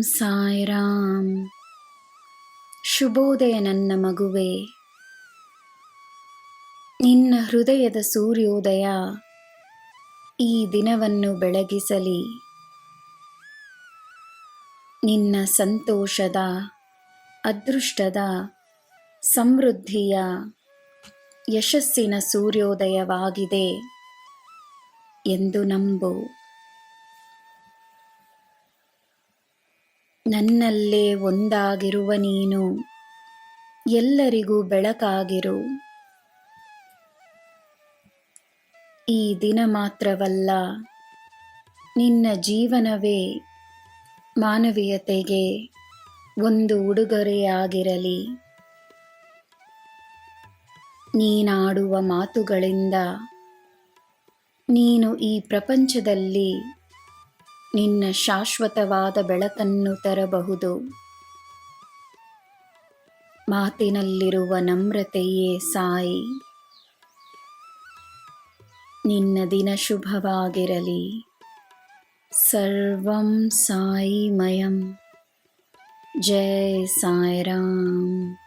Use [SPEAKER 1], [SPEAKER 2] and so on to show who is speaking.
[SPEAKER 1] ಸಾಯಿರಾಮ್. ಶುಭೋದಯ ನನ್ನ ಮಗುವೆ. ನಿನ್ನ ಹೃದಯದ ಸೂರ್ಯೋದಯ ಈ ದಿನವನ್ನು ಬೆಳಗಿಸಲಿ. ನಿನ್ನ ಸಂತೋಷದ, ಅದೃಷ್ಟದ, ಸಮೃದ್ಧಿಯ, ಯಶಸ್ಸಿನ ಸೂರ್ಯೋದಯವಾಗಿದೆ ಎಂದು ನಂಬು. ನನ್ನಲ್ಲೇ ಒಂದಾಗಿರುವ ನೀನು ಎಲ್ಲರಿಗೂ ಬೆಳಕಾಗಿರು. ಈ ದಿನ ಮಾತ್ರವಲ್ಲ, ನಿನ್ನ ಜೀವನವೇ ಮಾನವೀಯತೆಗೆ ಒಂದು ಉಡುಗೊರೆಯಾಗಿರಲಿ. ನೀನಾಡುವ ಮಾತುಗಳಿಂದ ನೀನು ಈ ಪ್ರಪಂಚದಲ್ಲಿ ನಿನ್ನ ಶಾಶ್ವತವಾದ ಬೆಳಕನ್ನು ತರಬಹುದು. ಮಾತಿನಲ್ಲಿರುವ ನಮ್ರತೆಯೇ ಸಾಯಿ. ನಿನ್ನ ದಿನ ಶುಭವಾಗಿರಲಿ. ಸರ್ವಂ ಸಾಯಿಮಯಂ. ಜೈ ಸಾಯಿರಾಮ್.